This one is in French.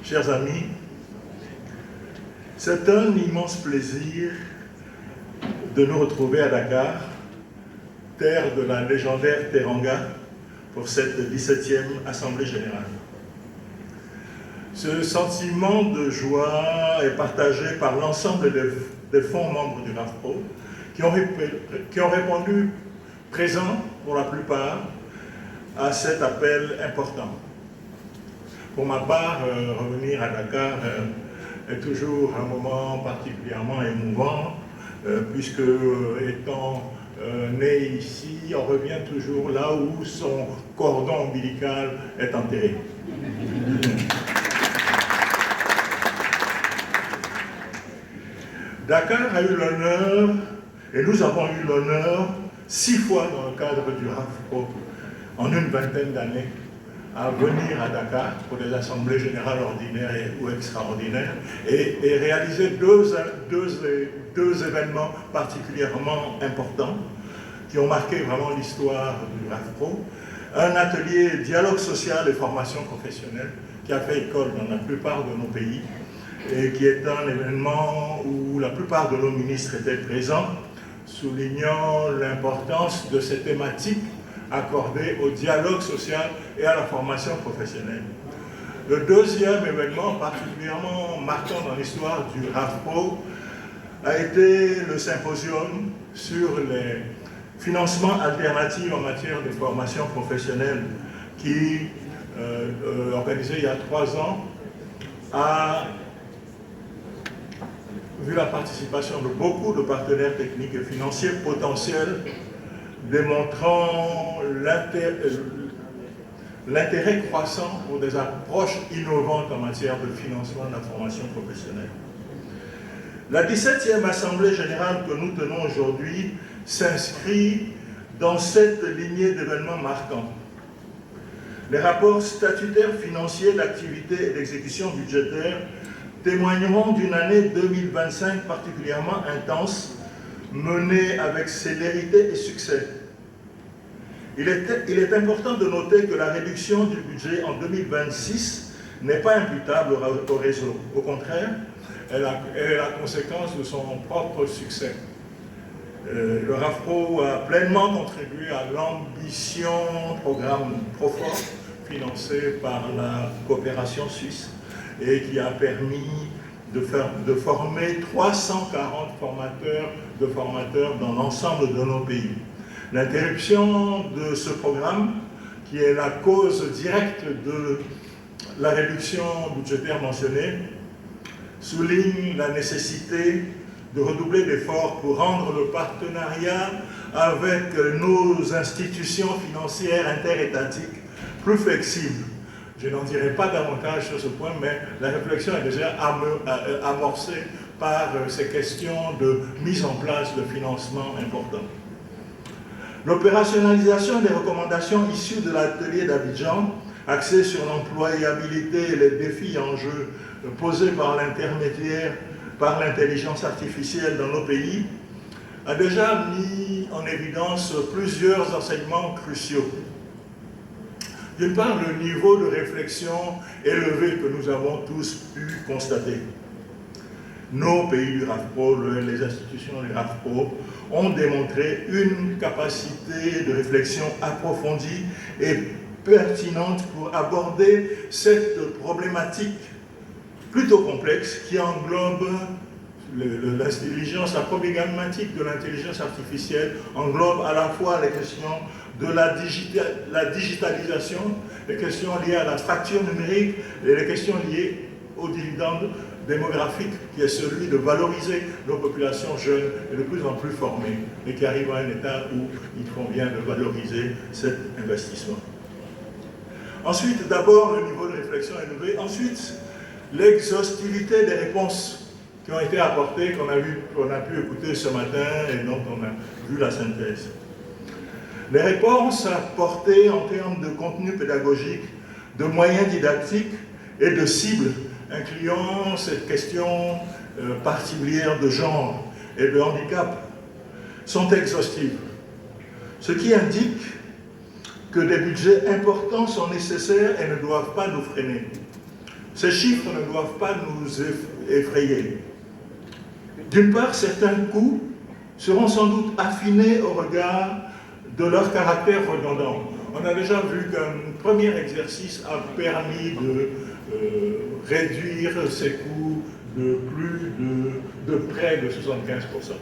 chers amis, c'est un immense plaisir de nous retrouver à Dakar, terre de la légendaire Teranga, pour cette 17e Assemblée Générale. Ce sentiment de joie est partagé par l'ensemble des fonds membres du RAFPRO qui ont répondu présents pour la plupart à cet appel important. Pour ma part, revenir à Dakar est toujours un moment particulièrement émouvant, puisque étant né ici, on revient toujours là où son cordon ombilical est enterré. Dakar a eu l'honneur, et nous avons eu l'honneur, 6 fois dans le cadre du RAFPRO, en une vingtaine d'années, à venir à Dakar pour des assemblées générales ordinaires ou extraordinaires et réaliser deux événements particulièrement importants qui ont marqué vraiment l'histoire du RAFPRO. Un atelier dialogue social et formation professionnelle qui a fait école dans la plupart de nos pays et qui est un événement où la plupart de nos ministres étaient présents, soulignant l'importance de ces thématiques accordées au dialogue social et à la formation professionnelle. Le deuxième événement particulièrement marquant dans l'histoire du RAFPRO a été le symposium sur les financements alternatifs en matière de formation professionnelle qui, organisé il y a 3 ans, a vu la participation de beaucoup de partenaires techniques et financiers potentiels, démontrant l'intérêt croissant pour des approches innovantes en matière de financement de la formation professionnelle. La 17e Assemblée Générale que nous tenons aujourd'hui s'inscrit dans cette lignée d'événements marquants. Les rapports statutaires financiers d'activité et d'exécution budgétaire témoigneront d'une année 2025 particulièrement intense, menée avec célérité et succès. Il est important de noter que la réduction du budget en 2026 n'est pas imputable au réseau. Au contraire, elle est la conséquence de son propre succès. Le RAFPRO a pleinement contribué à l'ambition programme Profort, financé par la coopération suisse, et qui a permis de former 340 formateurs dans l'ensemble de nos pays. L'interruption de ce programme, qui est la cause directe de la réduction budgétaire mentionnée, souligne la nécessité de redoubler d'efforts pour rendre le partenariat avec nos institutions financières interétatiques plus flexible. Je n'en dirai pas davantage sur ce point, mais la réflexion est déjà amorcée par ces questions de mise en place de financement importants. L'opérationnalisation des recommandations issues de l'atelier d'Abidjan, axée sur l'employabilité et les défis en jeu posés par l'intelligence artificielle dans nos pays, a déjà mis en évidence plusieurs enseignements cruciaux. D'une part, le niveau de réflexion élevé que nous avons tous pu constater. Nos pays du RAFPRO, les institutions du RAFPRO, ont démontré une capacité de réflexion approfondie et pertinente pour aborder cette problématique plutôt complexe qui englobe la problématique de l'intelligence artificielle, englobe à la fois les questions de la digitalisation, les questions liées à la fracture numérique et les questions liées au dividende démographique qui est celui de valoriser nos populations jeunes et de plus en plus formées et qui arrivent à un état où il convient de valoriser cet investissement. Ensuite, d'abord, le niveau de réflexion élevé. Ensuite, l'exhaustivité des réponses qui ont été apportées, qu'on a pu écouter ce matin et dont on a vu la synthèse. Les réponses apportées en termes de contenu pédagogique, de moyens didactiques et de cibles, incluant cette question particulière de genre et de handicap, sont exhaustives. Ce qui indique que des budgets importants sont nécessaires et ne doivent pas nous freiner. Ces chiffres ne doivent pas nous effrayer. D'une part, certains coûts seront sans doute affinés au regard de leur caractère redondant. On a déjà vu qu'un premier exercice a permis de réduire ces coûts de près de 75%.